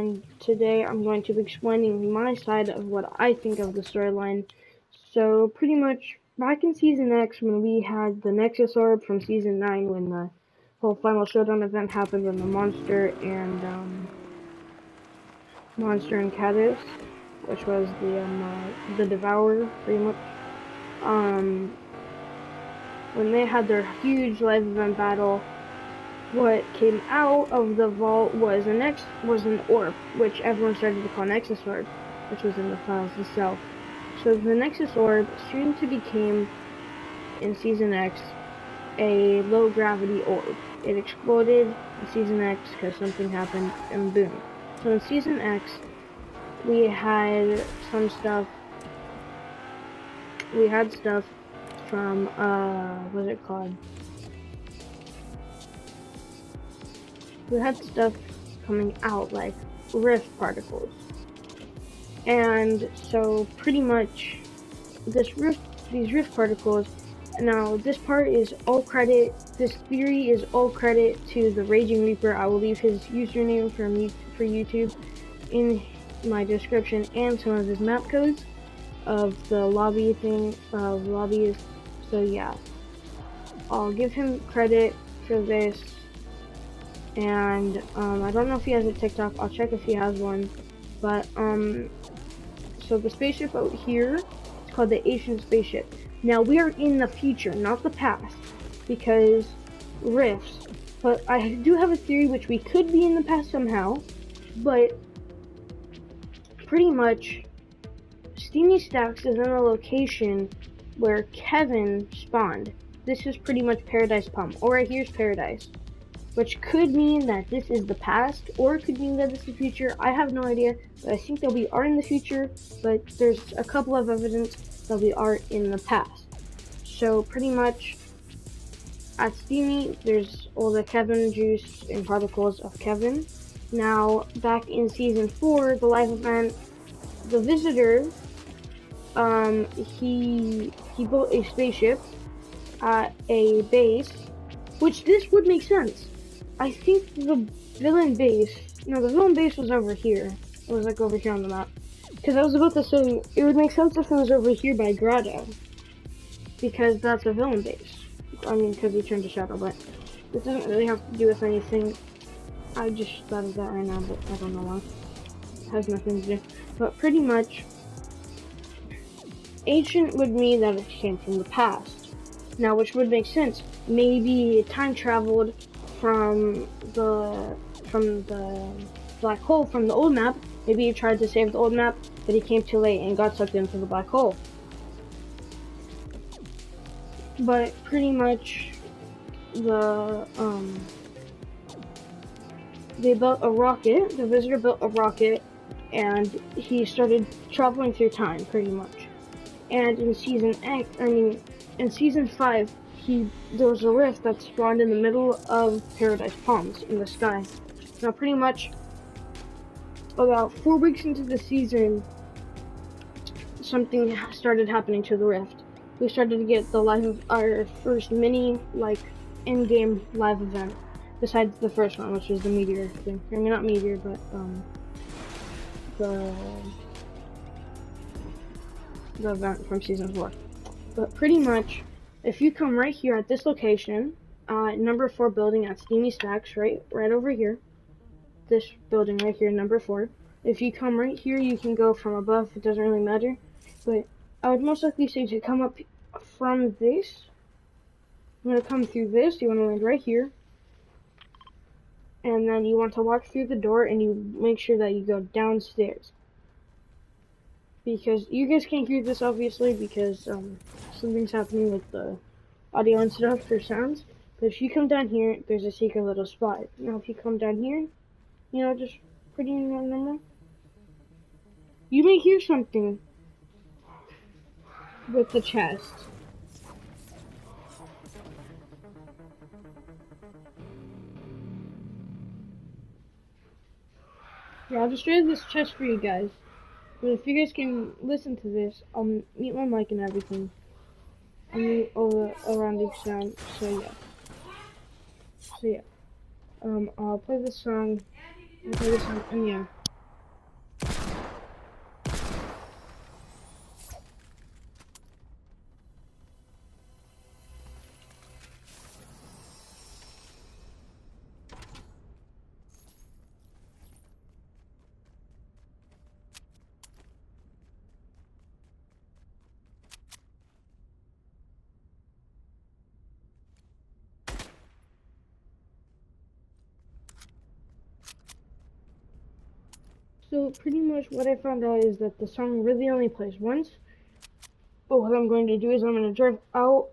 and today I'm going to be explaining my side of what I think of the storyline. So, pretty much, back in Season X, when we had the Nexus Orb from Season 9, when the whole Final Showdown event happened when the Monster and Caddis, which was the Devourer, pretty much, when they had their huge live event battle, what came out of the vault was an orb, which everyone started to call Nexus Orb, which was in the files itself. So the Nexus Orb soon to became, in Season X, a low gravity orb. It exploded in Season X because something happened, and boom. So in Season X, we had some stuff. We had stuff from what's it called? We had stuff coming out like rift particles, and so pretty much these rift particles. Now this part is all credit. This theory is all credit to the Raging Reaper. I will leave his username for YouTube in my description and some of his map codes of the lobby thing of lobbies. So yeah, I'll give him credit for this. And I don't know if he has a TikTok. I'll check if he has one. But so the spaceship out here, it's called the Ancient Spaceship. Now we are in the future, not the past, because rifts. But I do have a theory which we could be in the past somehow. But pretty much, Steamy Stacks is in a location where Kevin spawned. This is pretty much Paradise Palm. Or right here's Paradise. Which could mean that this is the past, or it could mean that this is the future. I have no idea, but I think that we are in the future, but there's a couple of evidence that we are in the past. So pretty much, at Steamy, there's all the Kevin juice and particles of Kevin. Now, back in Season 4, the live event, the Visitor, he built a spaceship at a base, which this would make sense. I think the villain base was over here. It was like over here on the map. Because I was about to say, it would make sense if it was over here by Grotto. Because that's a villain base. I mean, because he turned to Shadow, but it doesn't really have to do with anything. I just thought of that right now, but I don't know why. It has nothing to do. But pretty much, ancient would mean that it came from the past. Now, which would make sense. Maybe it time traveled from the black hole from the old map. Maybe he tried to save the old map, but he came too late and got sucked into the black hole. But pretty much they built a rocket. The Visitor built a rocket, and he started traveling through time, pretty much. And in Season 5. There was a rift that spawned in the middle of Paradise Palms in the sky. Now, pretty much about 4 weeks into the season, something started happening to the rift. We started to get our first mini, in-game live event, besides the first one, which was the meteor thing. I mean, not meteor, but the event from Season 4. But pretty much, if you come right here at this location, number 4 building at Steamy Stacks, right over here, this building right here, number 4. If you come right here, you can go from above. It doesn't really matter, but I would most likely say to come up from this. I'm gonna come through this. You want to land right here, and then you want to walk through the door, and you make sure that you go downstairs. Because you guys can't hear this, obviously, because something's happening with the audio and stuff for sounds. But if you come down here, there's a secret little spot. Now, if you come down here, just pretty normal, you may hear something with the chest. Yeah, I'll just show this chest for you guys. But if you guys can listen to this, I'll mute my mic and everything. I'll mute all around each sound. So yeah. I'll play this song. And yeah. So pretty much what I found out is that the song really only plays once. But what I'm going to do is I'm going to drive out.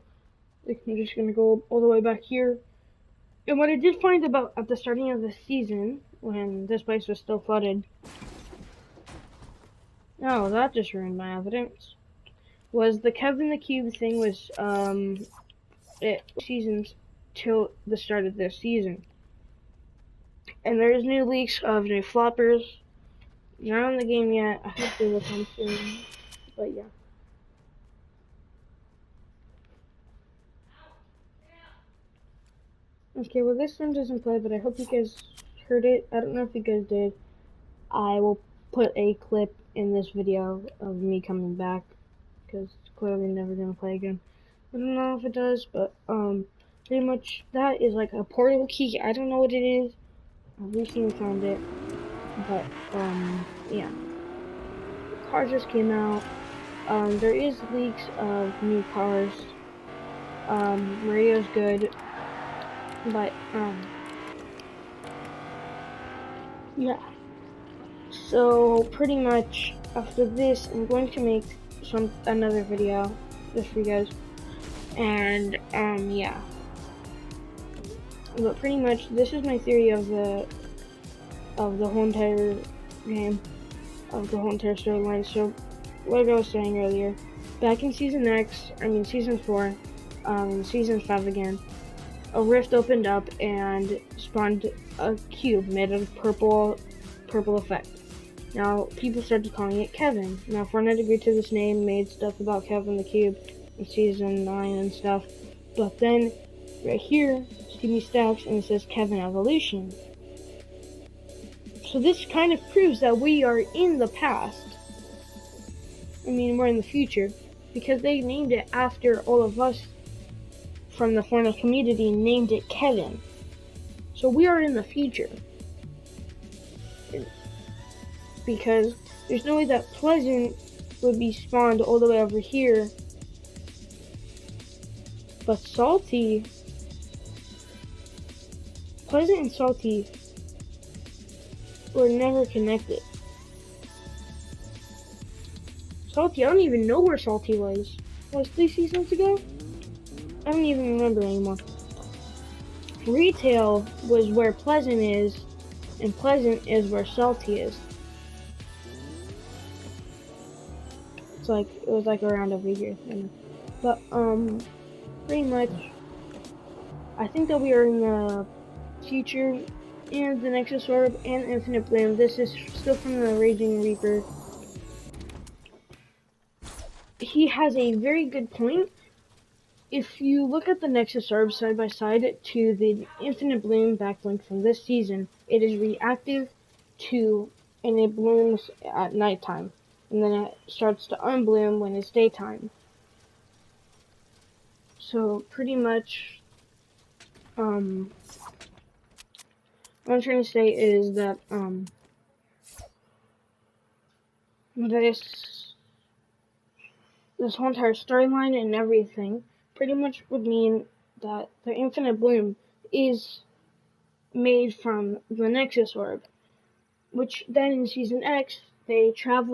Like, I'm just going to go all the way back here. And what I did find about at the starting of the season, when this place was still flooded. Oh, that just ruined my evidence. Was the Kevin the Cube thing was seasons till the start of this season. And there's new leaks of new floppers. Not in the game yet. I hope they will come soon. But yeah. Okay, well this one doesn't play, but I hope you guys heard it. I don't know if you guys did. I will put a clip in this video of me coming back, because it's clearly never gonna play again. I don't know if it does, but pretty much that is like a portable key. I don't know what it is. I recently found it, but yeah. Car just came out. There is leaks of new cars. Radio's good, but yeah. So pretty much after this, I'm going to make another video just for you guys, and yeah. But pretty much this is my theory of the whole entire game, of the whole entire storyline. So like I was saying earlier, back in season 4, season 5 again, a rift opened up and spawned a cube made of purple effect. Now, people started calling it Kevin. Now, Fortnite agreed to this name, made stuff about Kevin the Cube in Season 9 and stuff. But then, right here, Stevie Stacks, and it says Kevin Evolution. So this kind of proves that we are in the past. I mean, we're in the future. Because they named it after all of us from the Fortnite community named it Kevin. So we are in the future. Because there's no way that Pleasant would be spawned all the way over here, but Pleasant and Salty were never connected. Salty, I don't even know where Salty was. Was 3 seasons ago? I don't even remember anymore. Retail was where Pleasant is, and Pleasant is where Salty is. It was like around over here. But pretty much I think that we are in the future, and the Nexus Orb and Infinite Bloom. This is still from the Raging Reaper. He has a very good point. If you look at the Nexus Orb side by side to the Infinite Bloom backlink from this season, it is reactive to, and it blooms at nighttime. And then it starts to unbloom when it's daytime. So pretty much, what I'm trying to say is that this whole entire storyline and everything pretty much would mean that the Infinite Bloom is made from the Nexus Orb, which then in Season X they time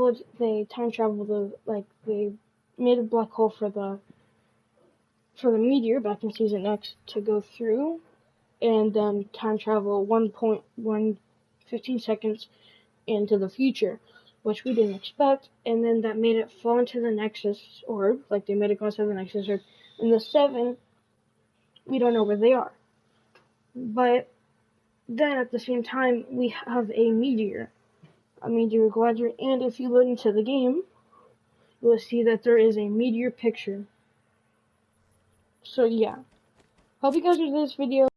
traveled, they made a black hole for the meteor back in Season X to go through, and then time travel 1.115 seconds into the future, which we didn't expect, and then that made it fall into the Nexus Orb, like they made it go into the Nexus Orb. And the 7, we don't know where they are. But then at the same time, we have a meteor glider, and if you look into the game, you will see that there is a meteor picture. So yeah, hope you guys enjoyed this video.